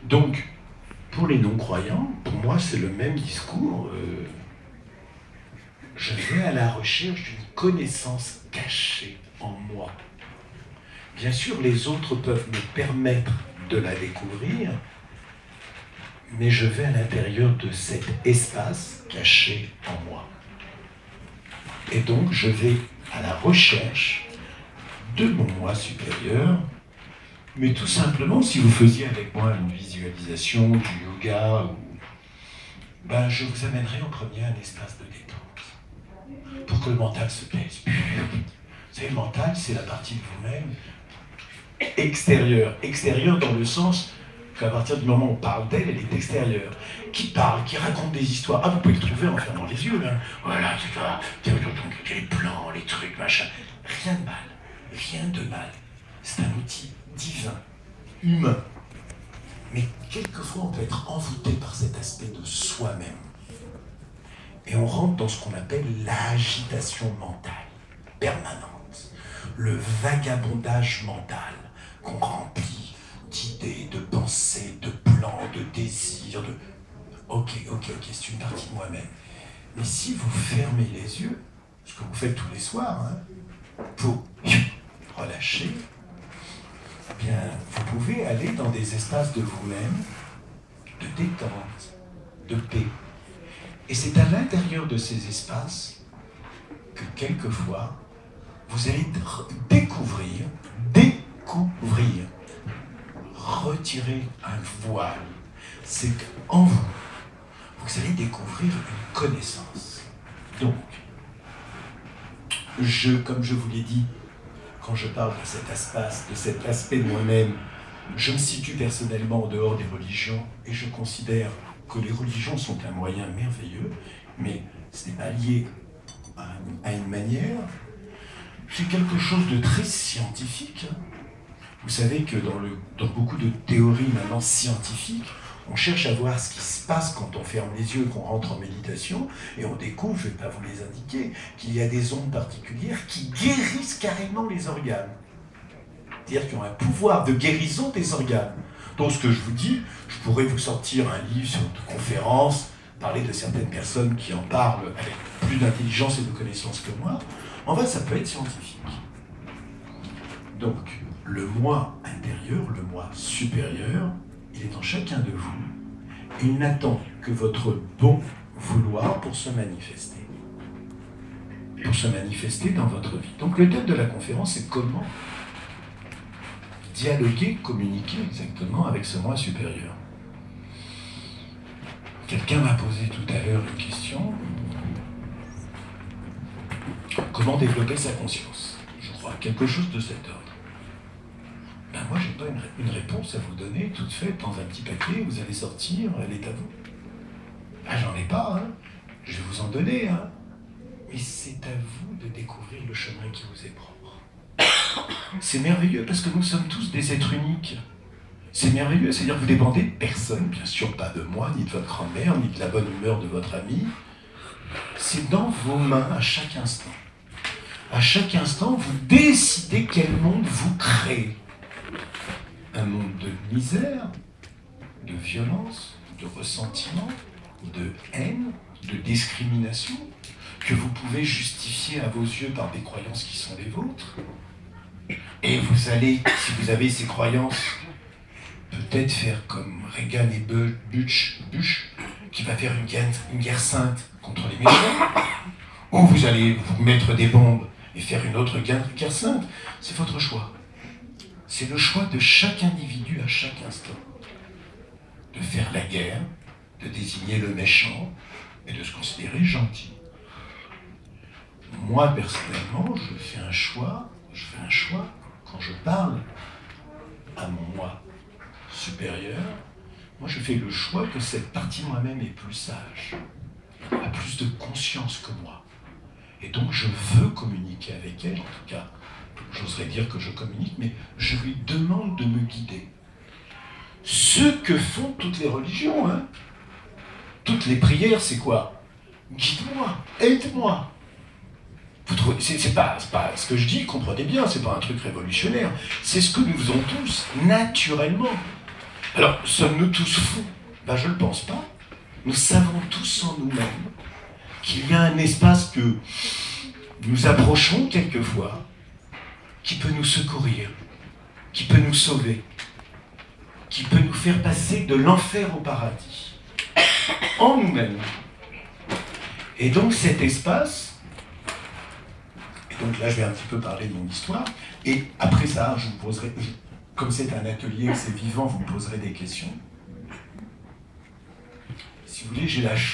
Donc, pour les non-croyants, pour moi, c'est le même discours. Je vais à la recherche d'une connaissance cachée en moi. Bien sûr, les autres peuvent me permettre de la découvrir, mais je vais à l'intérieur de cet espace caché en moi. Et donc, je vais à la recherche de mon moi supérieur, mais tout simplement, si vous faisiez avec moi une visualisation du yoga, je vous amènerai en premier un espace de détente, pour que le mental se taise. Vous savez, le mental, c'est la partie de vous-même extérieure. Extérieure dans le sens qu'à partir du moment où on parle d'elle, elle est extérieure. Qui parle, qui raconte des histoires. Ah, vous pouvez le trouver en fermant les yeux, hein. Voilà, c'est ça. Les plans, les trucs, machin. Rien de mal. Rien de mal. C'est un outil divin, humain. Mais quelquefois, on peut être envoûté par cet aspect de soi-même. Et on rentre dans ce qu'on appelle l'agitation mentale permanente. Le vagabondage mental qu'on remplit d'idées, de pensées, de plans, de désirs, de... Ok, c'est une partie de moi-même. Mais si vous fermez les yeux, ce que vous faites tous les soirs, hein, pour relâcher, eh bien, vous pouvez aller dans des espaces de vous-même, de détente, de paix. Et c'est à l'intérieur de ces espaces que quelquefois, vous allez découvrir, retirer un voile. C'est qu'en vous, vous allez découvrir une connaissance. Donc, comme je vous l'ai dit, quand je parle de cet espace, de cet aspect de moi-même, je me situe personnellement en dehors des religions et je considère que les religions sont un moyen merveilleux, mais ce n'est pas lié à une manière. C'est quelque chose de très scientifique. Vous savez que dans beaucoup de théories maintenant scientifiques, on cherche à voir ce qui se passe quand on ferme les yeux, qu'on rentre en méditation, et on découvre, je ne vais pas vous les indiquer, qu'il y a des ondes particulières qui guérissent carrément les organes. C'est-à-dire qu'ils ont un pouvoir de guérison des organes. Donc ce que je vous dis, je pourrais vous sortir un livre sur une conférence, parler de certaines personnes qui en parlent avec plus d'intelligence et de connaissances que moi. En fait, ça peut être scientifique. Donc, le moi intérieur, le moi supérieur, il est en chacun de vous. Et il n'attend que votre bon vouloir pour se manifester. Pour se manifester dans votre vie. Donc, le thème de la conférence, c'est comment dialoguer, communiquer exactement avec ce moi supérieur. Quelqu'un m'a posé tout à l'heure une question. Comment développer sa conscience? Je crois quelque chose de cet ordre. Moi, je n'ai pas une réponse à vous donner toute faite dans un petit papier. Vous allez sortir, elle est à vous. J'en ai pas, hein. Je vais vous en donner, hein. Mais c'est à vous de découvrir le chemin qui vous est propre. C'est merveilleux parce que nous sommes tous des êtres uniques. C'est merveilleux, c'est-à-dire que vous dépendez de personne, bien sûr pas de moi, ni de votre grand-mère, ni de la bonne humeur de votre ami. C'est dans vos mains à chaque instant. À chaque instant, vous décidez quel monde vous créez. Un monde de misère, de violence, de ressentiment, de haine, de discrimination, que vous pouvez justifier à vos yeux par des croyances qui sont les vôtres. Et vous allez, si vous avez ces croyances, peut-être faire comme Reagan et Bush, qui va faire une guerre sainte contre les méchants, ou vous allez vous mettre des bombes et faire une autre guerre sainte. C'est votre choix. C'est le choix de chaque individu à chaque instant. De faire la guerre, de désigner le méchant et de se considérer gentil. Moi, personnellement, je fais un choix quand je parle à mon moi supérieur. Moi, je fais le choix que cette partie de moi-même est plus sage, a plus de conscience que moi. Et donc, je veux communiquer avec elle, en tout cas. J'oserais dire que je communique, mais je lui demande de me guider. Ce que font toutes les religions, hein. Toutes les prières, c'est quoi? Guide-moi, aide-moi. Vous trouvez, c'est pas ce que je dis, comprenez bien, c'est pas un truc révolutionnaire. C'est ce que nous faisons tous, naturellement. Alors, sommes-nous tous fous? Ben, je ne le pense pas. Nous savons tous en nous-mêmes qu'il y a un espace que nous approchons quelquefois, qui peut nous secourir, qui peut nous sauver, qui peut nous faire passer de l'enfer au paradis, en nous-mêmes. Et donc cet espace, et donc là je vais un petit peu parler de mon histoire, et après ça, je vous poserai, comme c'est un atelier, c'est vivant, vous me poserez des questions. Si vous voulez, j'ai la chance